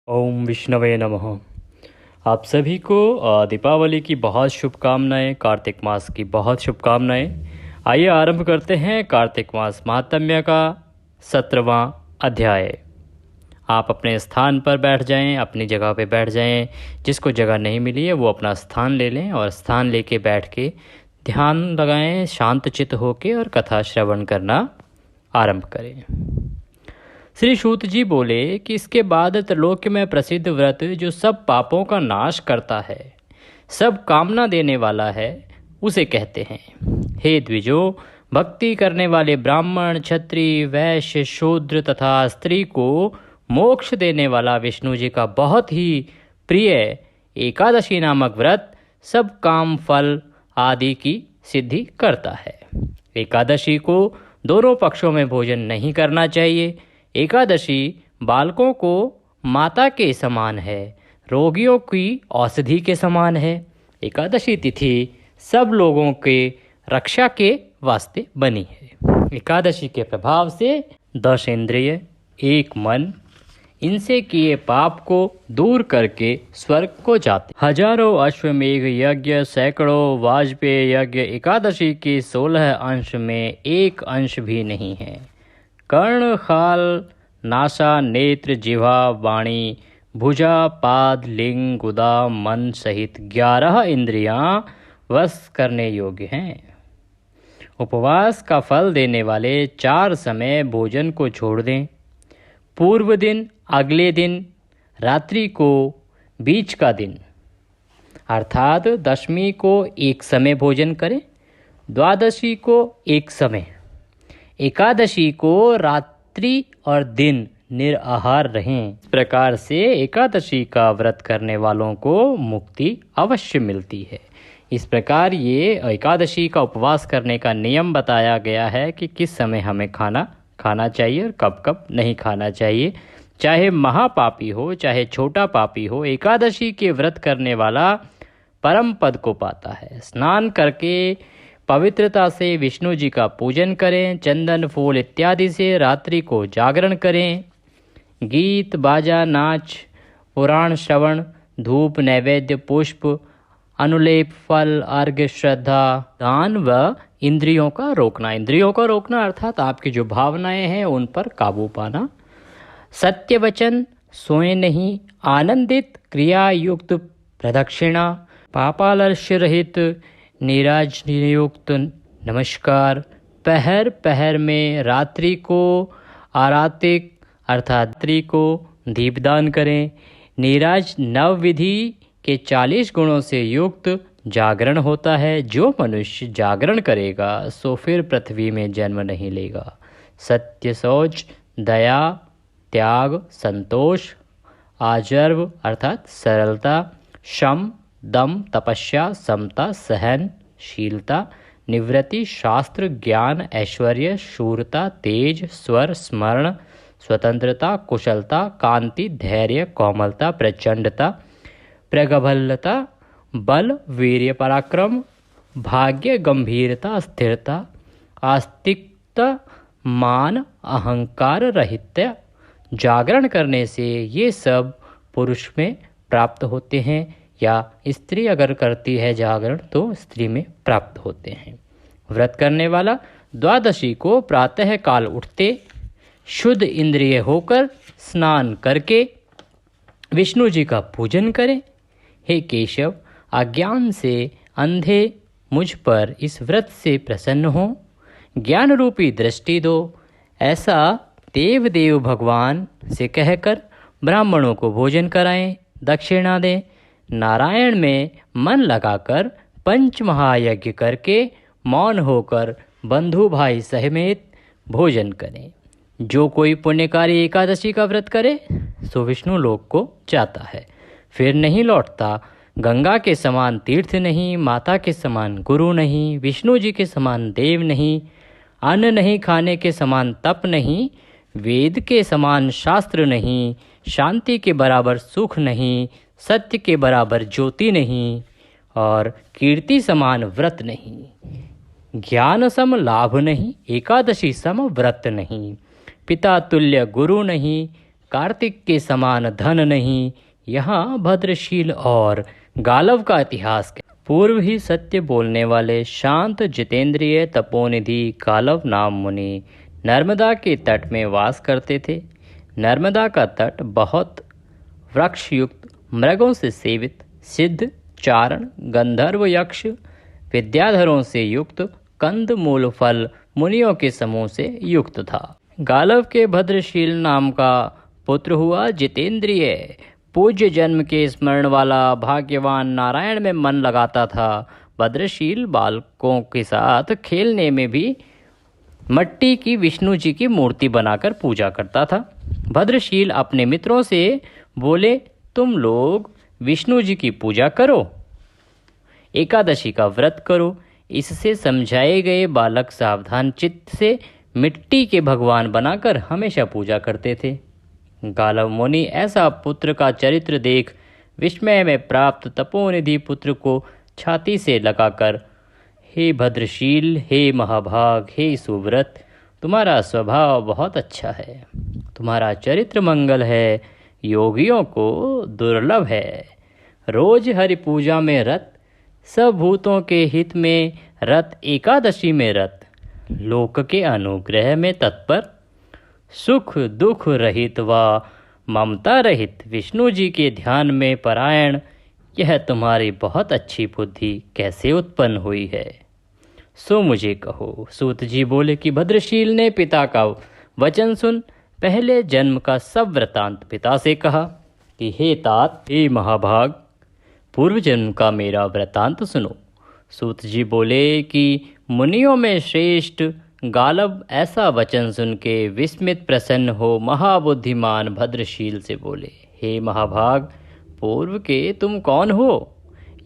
ओम विष्णवे नमः। आप सभी को दीपावली की बहुत शुभकामनाएं, कार्तिक मास की बहुत शुभकामनाएं। आइए आरंभ करते हैं कार्तिक मास महात्म्य का 17वां अध्याय। आप अपने स्थान पर बैठ जाएं, अपनी जगह पे बैठ जाएं। जिसको जगह नहीं मिली है वो अपना स्थान ले लें और स्थान लेके बैठ के ध्यान लगाएं, शांत चित्त होके और कथा श्रवण करना आरंभ करें। श्री सूत जी बोले कि इसके बाद त्रिलोक में प्रसिद्ध व्रत जो सब पापों का नाश करता है, सब कामना देने वाला है, उसे कहते हैं। हे द्विजो, भक्ति करने वाले ब्राह्मण, क्षत्रिय, वैश्य, शूद्र तथा स्त्री को मोक्ष देने वाला विष्णु जी का बहुत ही प्रिय एकादशी नामक व्रत सब काम फल आदि की सिद्धि करता है। एकादशी को दोनों पक्षों में भोजन नहीं करना चाहिए। एकादशी बालकों को माता के समान है, रोगियों की औषधि के समान है। एकादशी तिथि सब लोगों के रक्षा के वास्ते बनी है। एकादशी के प्रभाव से 10 इंद्रिय, एक मन, इनसे किए पाप को दूर करके स्वर्ग को जाते। हजारों अश्वमेघ यज्ञ, सैकड़ों वाजपेय यज्ञ एकादशी के 16 अंश में एक अंश भी नहीं है। कर्ण, खाल, नासा, नेत्र, जिह्वा, वाणी, भुजा, पाद, लिंग, गुदा, मन सहित 11 इंद्रियां वश करने योग्य हैं। उपवास का फल देने वाले 4 समय भोजन को छोड़ दें। पूर्व दिन, अगले दिन, रात्रि को, बीच का दिन अर्थात दशमी को एक समय भोजन करें, द्वादशी को एक समय, एकादशी को रात्रि और दिन निराहार रहें। इस प्रकार से एकादशी का व्रत करने वालों को मुक्ति अवश्य मिलती है। इस प्रकार ये एकादशी का उपवास करने का नियम बताया गया है कि किस समय हमें खाना चाहिए और कब कब नहीं खाना चाहिए। चाहे महापापी हो चाहे छोटा पापी हो, एकादशी के व्रत करने वाला परम पद को पाता है। स्नान करके पवित्रता से विष्णु जी का पूजन करें। चंदन, फूल इत्यादि से रात्रि को जागरण करें। गीत, बाजा, नाच, पुराण श्रवण, धूप, नैवेद्य, पुष्प, अनुलेप, फल, अर्घ्य, श्रद्धा, दान व इंद्रियों का रोकना अर्थात आपकी जो भावनाएं हैं उन पर काबू पाना। सत्य वचन, सोए नहीं, आनंदित क्रिया युक्त प्रदक्षिणा, पापालस्य रहित नीराज नियुक्त नमस्कार, पहर पहर में रात्रि को आरातिक अर्थात रात्रि को दीपदान करें। नीराज नव विधि के 40 गुणों से युक्त जागरण होता है। जो मनुष्य जागरण करेगा सो फिर पृथ्वी में जन्म नहीं लेगा। सत्य, शौच, दया, त्याग, संतोष, आजर्व अर्थात सरलता, शम, दम, तपस्या, समता, सहनशीलता, निवृत्ति, शास्त्र, ज्ञान, ऐश्वर्य, शूरता, तेज, स्वर, स्मरण, स्वतंत्रता, कुशलता, कांति, धैर्य, कोमलता, प्रचंडता, प्रगल्भता, बल, वीर्य, पराक्रम, भाग्य, गंभीरता, स्थिरता, आस्तिकता, मान, अहंकार रहित। जागरण करने से ये सब पुरुष में प्राप्त होते हैं या स्त्री अगर करती है जागरण तो स्त्री में प्राप्त होते हैं। व्रत करने वाला द्वादशी को प्रातः काल उठते शुद्ध इंद्रिय होकर स्नान करके विष्णु जी का पूजन करें। हे केशव, अज्ञान से अंधे मुझ पर इस व्रत से प्रसन्न हो, ज्ञान रूपी दृष्टि दो, ऐसा देव भगवान से कहकर ब्राह्मणों को भोजन कराएं, दक्षिणा दें। नारायण में मन लगाकर पंच महायज्ञ करके मौन होकर बंधु भाई सहित भोजन करें। जो कोई पुण्यकारी एकादशी का व्रत करे सो विष्णु लोक को जाता है, फिर नहीं लौटता। गंगा के समान तीर्थ नहीं, माता के समान गुरु नहीं, विष्णु जी के समान देव नहीं, अन्न नहीं खाने के समान तप नहीं, वेद के समान शास्त्र नहीं, शांति के बराबर सुख नहीं, सत्य के बराबर ज्योति नहीं और कीर्ति समान व्रत नहीं, ज्ञान सम लाभ नहीं, एकादशी सम व्रत नहीं, पिता तुल्य गुरु नहीं, कार्तिक के समान धन नहीं, यहाँ भद्रशील और गालव का इतिहास पूर्व ही सत्य बोलने वाले शांत जितेंद्रिय तपोनिधि गालव नाम मुनि नर्मदा के तट में वास करते थे। नर्मदा का तट बहुत वृक्ष युक्त, मृगों से सेवित, सिद्ध, चारण, गंधर्व, यक्ष, विद्याधरों से युक्त, कंद मूल फल मुनियों के समूह से युक्त था। गालव के भद्रशील नाम का पुत्र हुआ जितेंद्रिय, पूज्य जन्म के स्मरण वाला, भाग्यवान, नारायण में मन लगाता था। भद्रशील बालकों के साथ खेलने में भी मट्टी की विष्णु जी की मूर्ति बनाकर पूजा करता था। भद्रशील अपने मित्रों से बोले, तुम लोग विष्णु जी की पूजा करो, एकादशी का व्रत करो। इससे समझाए गए बालक सावधान चित्त से मिट्टी के भगवान बनाकर हमेशा पूजा करते थे। गालव मुनि ऐसा पुत्र का चरित्र देख विस्मय में प्राप्त तपोनिधि पुत्र को छाती से लगाकर, हे भद्रशील, हे महाभाग, हे सुव्रत, तुम्हारा स्वभाव बहुत अच्छा है, तुम्हारा चरित्र मंगल है, योगियों को दुर्लभ है। रोज हरि पूजा में रत, सब भूतों के हित में रत, एकादशी में रत, लोक के अनुग्रह में तत्पर, सुख दुख रहित व ममता रहित, विष्णु जी के ध्यान में परायण, यह तुम्हारी बहुत अच्छी बुद्धि कैसे उत्पन्न हुई है, सो मुझे कहो। सूत जी बोले कि भद्रशील ने पिता का वचन सुन पहले जन्म का सब वृतांत पिता से कहा कि हे तात, हे महाभाग, पूर्व जन्म का मेरा वृतांत सुनो। सूत जी बोले कि मुनियों में श्रेष्ठ गालव ऐसा वचन सुन के विस्मित प्रसन्न हो महाबुद्धिमान भद्रशील से बोले, हे महाभाग, पूर्व के तुम कौन हो?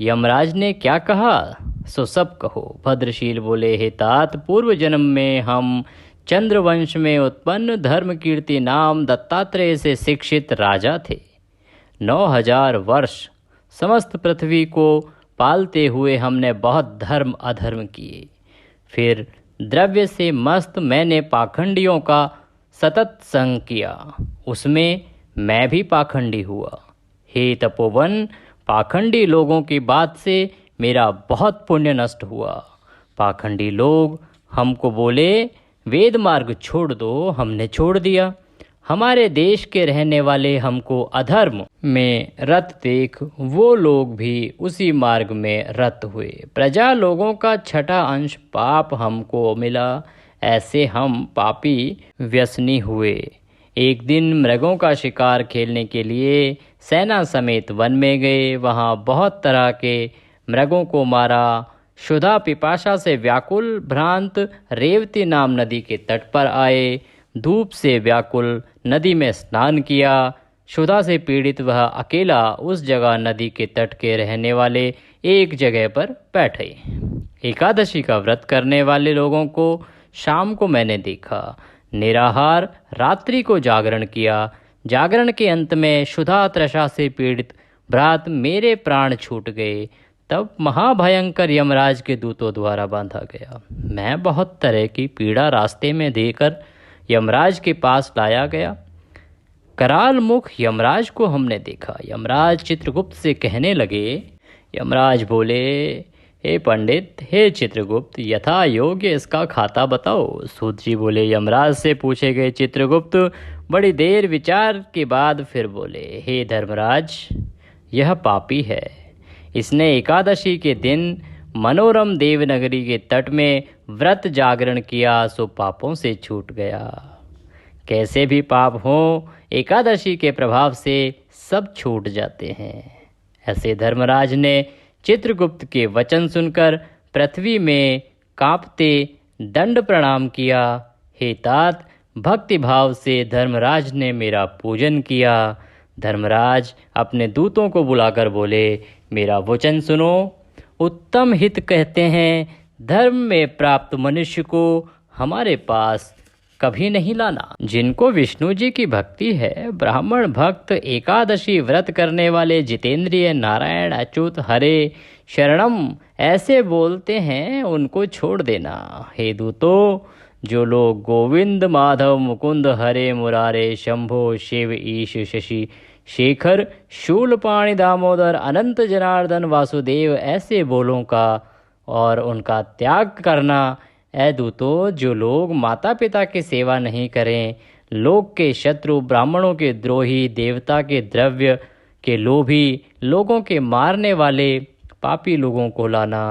यमराज ने क्या कहा सो सब कहो। भद्रशील बोले, हे तात, पूर्व जन्म में हम चंद्रवंश में उत्पन्न धर्म कीर्ति नाम दत्तात्रेय से शिक्षित राजा थे। 9000 वर्ष समस्त पृथ्वी को पालते हुए हमने बहुत धर्म अधर्म किए। फिर द्रव्य से मस्त मैंने पाखंडियों का सतत संग किया, उसमें मैं भी पाखंडी हुआ। हे तपोवन, पाखंडी लोगों की बात से मेरा बहुत पुण्य नष्ट हुआ। पाखंडी लोग हमको बोले, वेद मार्ग छोड़ दो, हमने छोड़ दिया। हमारे देश के रहने वाले हमको अधर्म में रत देख वो लोग भी उसी मार्ग में रत हुए। प्रजा लोगों का छठा अंश पाप हमको मिला, ऐसे हम पापी व्यसनी हुए। एक दिन मृगों का शिकार खेलने के लिए सेना समेत वन में गए। वहाँ बहुत तरह के मृगों को मारा। क्षुधा पिपाशा से व्याकुल भ्रांत रेवती नाम नदी के तट पर आए। धूप से व्याकुल नदी में स्नान किया। क्षुधा से पीड़ित वह अकेला उस जगह नदी के तट के रहने वाले एक जगह पर बैठे। एकादशी का व्रत करने वाले लोगों को शाम को मैंने देखा। निराहार रात्रि को जागरण किया। जागरण के अंत में क्षुधा त्रषा से पीड़ित भ्रात मेरे प्राण छूट गए। तब महाभयंकर यमराज के दूतों द्वारा बांधा गया। मैं बहुत तरह की पीड़ा रास्ते में देकर यमराज के पास लाया गया। कराल मुख यमराज को हमने देखा। यमराज चित्रगुप्त से कहने लगे। यमराज बोले, हे पंडित, हे चित्रगुप्त, यथा योग्य इसका खाता बताओ। सूत जी बोले, यमराज से पूछे गए चित्रगुप्त बड़ी देर विचार के बाद फिर बोले, हे धर्मराज, यह पापी है। इसने एकादशी के दिन मनोरम देवनगरी के तट में व्रत जागरण किया, सो पापों से छूट गया। कैसे भी पाप हो, एकादशी के प्रभाव से सब छूट जाते हैं। ऐसे धर्मराज ने चित्रगुप्त के वचन सुनकर पृथ्वी में कांपते दंड प्रणाम किया। हे तात, भक्ति भाव से धर्मराज ने मेरा पूजन किया। धर्मराज अपने दूतों को बुलाकर बोले, मेरा वचन सुनो। उत्तम हित कहते हैं, धर्म में प्राप्त मनुष्य को हमारे पास कभी नहीं लाना। जिनको विष्णु जी की भक्ति है, ब्राह्मण भक्त, एकादशी व्रत करने वाले, जितेंद्रिय, नारायण अच्युत हरे शरणम ऐसे बोलते हैं, उनको छोड़ देना। हे दूतो, जो लोग गोविंद माधव मुकुंद हरे मुरारे शंभो शिव ईश शशि शेखर शूलपाणि दामोदर अनंत जनार्दन वासुदेव ऐसे बोलों का और उनका त्याग करना। ऐ दूतो, जो लोग माता पिता की सेवा नहीं करें, लोक के शत्रु, ब्राह्मणों के द्रोही, देवता के द्रव्य के लोभी, लोगों के मारने वाले पापी लोगों को लाना।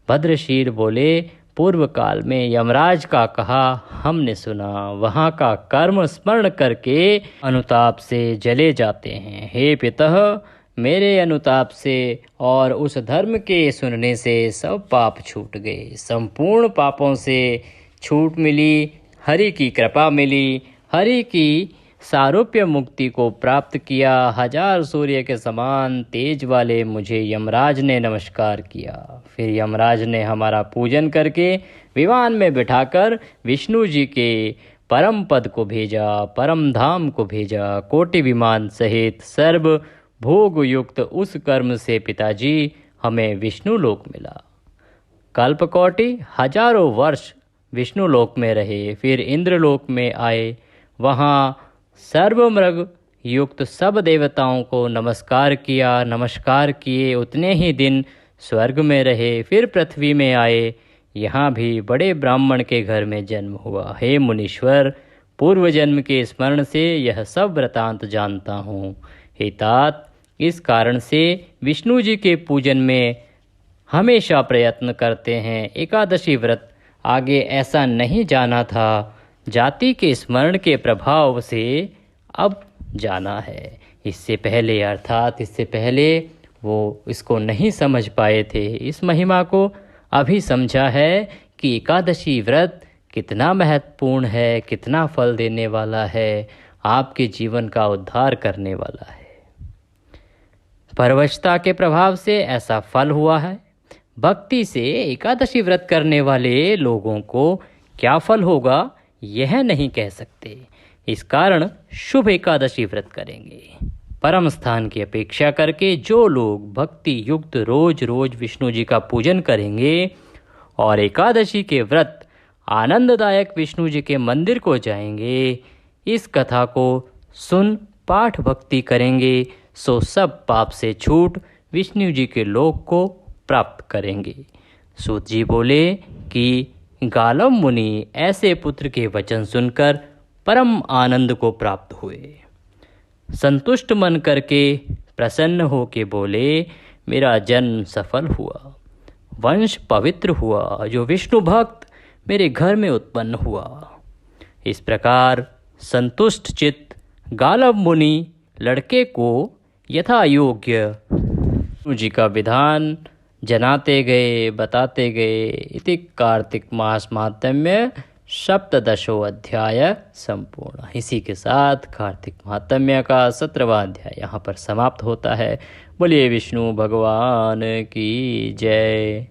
भद्रशीर बोले, पूर्व काल में यमराज का कहा हमने सुना, वहाँ का कर्म स्मरण करके अनुताप से जले जाते हैं। हे पितः, मेरे अनुताप से और उस धर्म के सुनने से सब पाप छूट गए, संपूर्ण पापों से छूट मिली, हरि की कृपा मिली, हरि की सारूप्य मुक्ति को प्राप्त किया। हजार सूर्य के समान तेज वाले मुझे यमराज ने नमस्कार किया। फिर यमराज ने हमारा पूजन करके विमान में बिठाकर विष्णु जी के परम पद को भेजा, परम धाम को भेजा। कोटि विमान सहित सर्व भोग युक्त उस कर्म से पिताजी हमें विष्णु लोक मिला। कल्पकोटि हजारों वर्ष विष्णु लोक में रहे, फिर इंद्रलोक में आए। वहाँ सर्वमृग युक्त सब देवताओं को नमस्कार किया, नमस्कार किए उतने ही दिन स्वर्ग में रहे, फिर पृथ्वी में आए। यहाँ भी बड़े ब्राह्मण के घर में जन्म हुआ। हे मुनीश्वर, पूर्व जन्म के स्मरण से यह सब वृतांत जानता हूँ। हे तात, इस कारण से विष्णु जी के पूजन में हमेशा प्रयत्न करते हैं। एकादशी व्रत आगे ऐसा नहीं जाना था, जाति के स्मरण के प्रभाव से अब जाना है। इससे पहले, अर्थात इससे पहले वो इसको नहीं समझ पाए थे। इस महिमा को अभी समझा है कि एकादशी व्रत कितना महत्वपूर्ण है, कितना फल देने वाला है, आपके जीवन का उद्धार करने वाला है। परवशता के प्रभाव से ऐसा फल हुआ है। भक्ति से एकादशी व्रत करने वाले लोगों को क्या फल होगा यह नहीं कह सकते। इस कारण शुभ एकादशी व्रत करेंगे। परम स्थान की अपेक्षा करके जो लोग भक्ति युक्त रोज रोज विष्णु जी का पूजन करेंगे और एकादशी के व्रत आनंददायक विष्णु जी के मंदिर को जाएंगे, इस कथा को सुन पाठ भक्ति करेंगे, सो सब पाप से छूट विष्णु जी के लोक को प्राप्त करेंगे। सूत जी बोले कि गालव मुनि ऐसे पुत्र के वचन सुनकर परम आनंद को प्राप्त हुए। संतुष्ट मन करके प्रसन्न हो के बोले, मेरा जन्म सफल हुआ, वंश पवित्र हुआ, जो विष्णु भक्त मेरे घर में उत्पन्न हुआ। इस प्रकार संतुष्ट चित्त गालव मुनि लड़के को यथा योग्य विष्णु जी का विधान जनाते गए, बताते गए। इति कार्तिक मास महात्म्य सप्तदशो अध्याय संपूर्ण। इसी के साथ कार्तिक महात्म्य का 17वां अध्याय यहाँ पर समाप्त होता है। बोलिए विष्णु भगवान की जय।